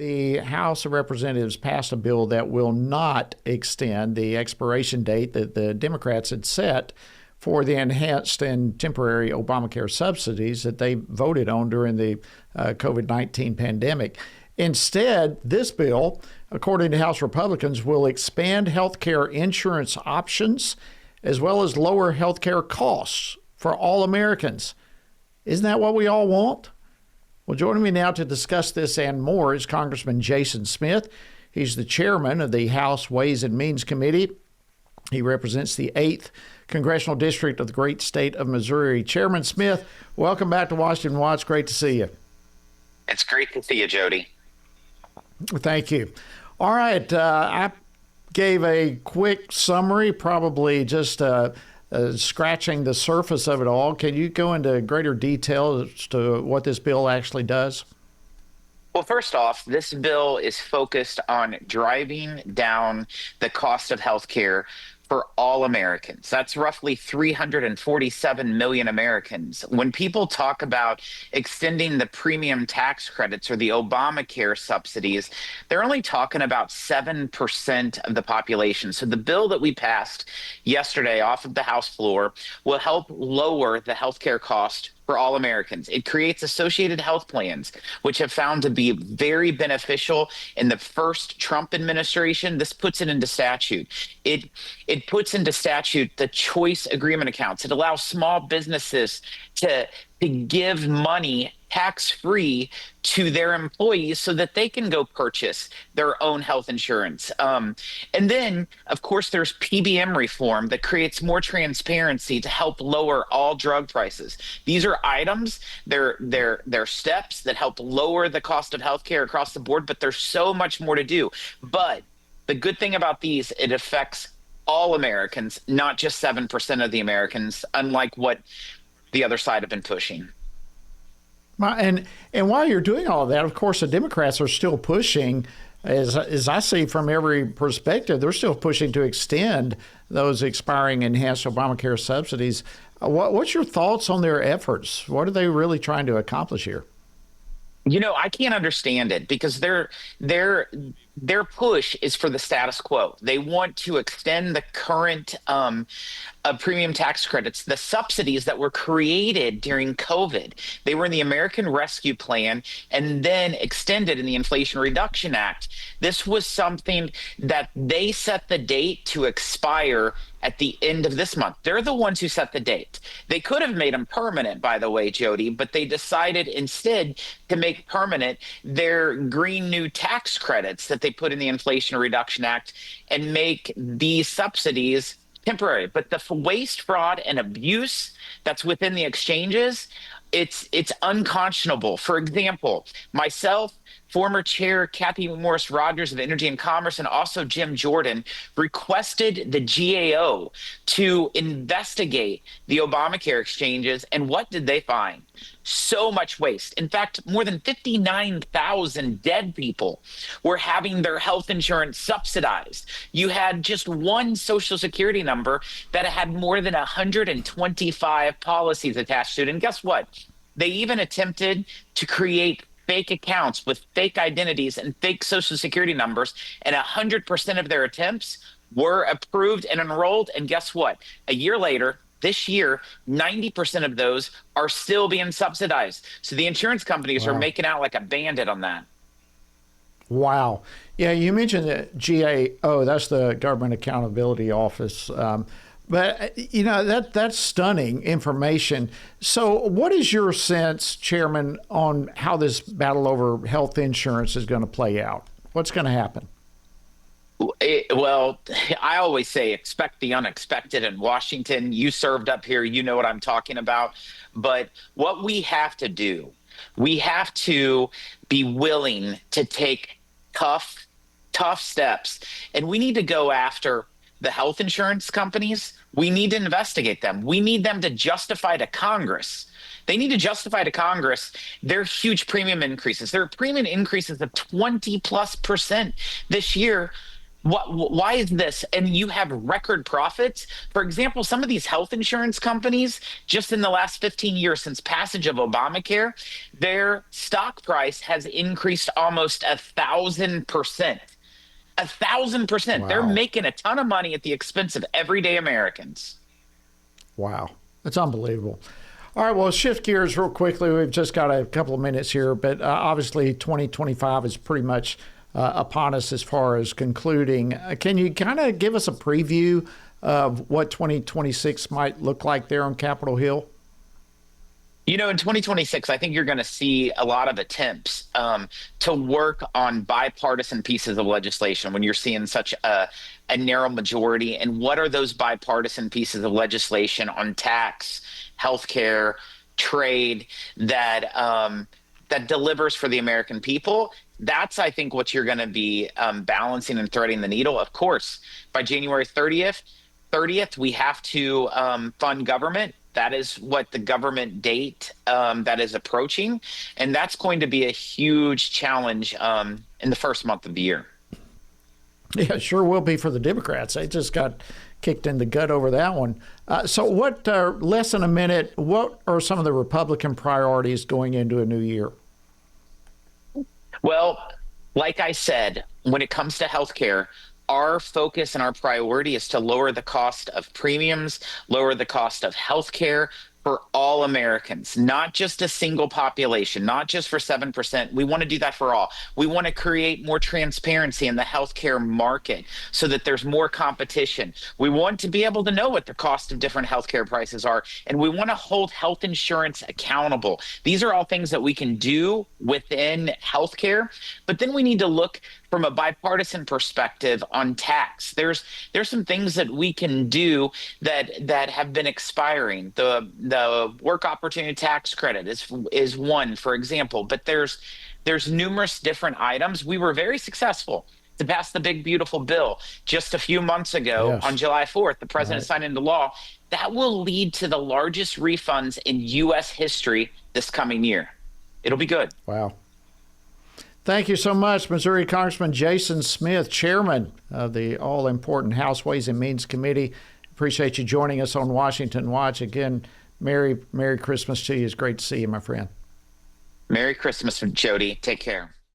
The House of Representatives passed a bill that will not extend the expiration date that the Democrats had set for the enhanced and temporary Obamacare subsidies that they voted on during the COVID-19 pandemic. Instead, this bill, according to House Republicans, will expand health care insurance options as well as lower health care costs for all Americans. Isn't that what we all want? Well, joining me now to discuss this and more is Congressman Jason Smith. He's the chairman of the House Ways and Means Committee. He represents the 8th Congressional District of the great state of Missouri. Chairman Smith, welcome back to Washington Watch. Great to see you. It's great to see you, Jody. Thank you. All right. I gave a quick summary, probably just scratching the surface of it all. Can you go into greater detail as to what this bill actually does? Well, first off, this bill is focused on driving down the cost of health care for all Americans. That's roughly 347 million Americans. When people talk about extending the premium tax credits or the Obamacare subsidies, they're only talking about 7% of the population. So the bill that we passed yesterday off of the House floor will help lower the healthcare cost for all Americans. It creates associated health plans, which have found to be very beneficial in the first Trump administration. This puts it into statute. It puts into statute the choice agreement accounts. It allows small businesses to give money tax-free to their employees so that they can go purchase their own health insurance. And then, of course, there's PBM reform that creates more transparency to help lower all drug prices. These are items, they're steps that help lower the cost of healthcare across the board, but there's so much more to do. But the good thing about these, it affects all Americans, not just 7% of the Americans, unlike what the other side have been pushing. And while you're doing all of that, of course, the Democrats are still pushing, as I see from every perspective, they're still pushing to extend those expiring enhanced Obamacare subsidies. What's your thoughts on their efforts? What are they really trying to accomplish here? You know, I can't understand it because their push is for the status quo. They want to extend the current premium tax credits, the subsidies that were created during COVID. They were in the American Rescue Plan and then extended in the Inflation Reduction Act. This was something that they set the date to expire at the end of this month. They're the ones who set the date. They could have made them permanent, by the way, Jody, but they decided instead to make permanent their green new tax credits that they put in the Inflation Reduction Act and make these subsidies temporary. But the waste, fraud, and abuse that's within the exchanges, it's unconscionable. For example, myself, former chair Kathy Morris Rogers of Energy and Commerce, and also Jim Jordan requested the GAO to investigate the Obamacare exchanges. And what did they find? So much waste. In fact, more than 59,000 dead people were having their health insurance subsidized. You had just one Social Security number that had more than 125 policies attached to it. And guess what? They even attempted to create fake accounts with fake identities and fake Social Security numbers, and 100% of their attempts were approved and enrolled. And guess what? A year later, this year, 90% of those are still being subsidized. So the insurance companies are making out like a bandit on that. Wow. Yeah, you mentioned the GAO, that's the Government Accountability Office. But, you know, that's stunning information. So what is your sense, Chairman, on how this battle over health insurance is going to play out? What's going to happen? Well, I always say expect the unexpected in Washington. You served up here. You know what I'm talking about. But what we have to do, we have to be willing to take tough steps. And we need to go after the health insurance companies. We need to investigate them. We need them to justify to Congress. They need to justify to Congress their huge premium increases. There are premium increases of 20+% this year Why is this? And you have record profits. For example, some of these health insurance companies, just in the last 15 years since passage of Obamacare, their stock price has increased almost 1,000%. 1,000%. They're Wow. making a ton of money at the expense of everyday Americans. Wow. That's unbelievable. All right, well, shift gears real quickly. We've just got a couple of minutes here, but obviously 2025 is pretty much upon us as far as concluding. Can you kind of give us a preview of what 2026 might look like there on Capitol Hill? You know, in 2026, I think you're going to see a lot of attempts to work on bipartisan pieces of legislation when you're seeing such a narrow majority. And what are those bipartisan pieces of legislation on tax, healthcare, trade that delivers for the American people? That's, I think, what you're going to be balancing and threading the needle. Of course, by January 30th, we have to fund government. That is what the government date that is approaching. And that's going to be a huge challenge in the first month of the year. Yeah, it sure will be for the Democrats. They just got kicked in the gut over that one. So, what, less than a minute, what are some of the Republican priorities going into a new year? Well, like I said, when it comes to healthcare, our focus and our priority is to lower the cost of premiums, lower the cost of healthcare for all Americans, not just a single population, not just for 7%. We want to do that for all. We want to create more transparency in the healthcare market so that there's more competition. We want to be able to know what the cost of different healthcare prices are, and we want to hold health insurance accountable. These are all things that we can do within healthcare, but then we need to look from a bipartisan perspective on tax. There's some things that we can do that have been expiring. The work opportunity tax credit is one, for example, but there's numerous different items. We were very successful to pass the big beautiful bill just a few months ago. Yes. On July 4th. The president Right. signed into law. That will lead to the largest refunds in U.S. history this coming year. It'll be good. Wow. Thank you so much, Missouri Congressman Jason Smith, chairman of the all-important House Ways and Means Committee. Appreciate you joining us on Washington Watch. Again, Merry Christmas to you. It's great to see you, my friend. Merry Christmas, Jody. Take care.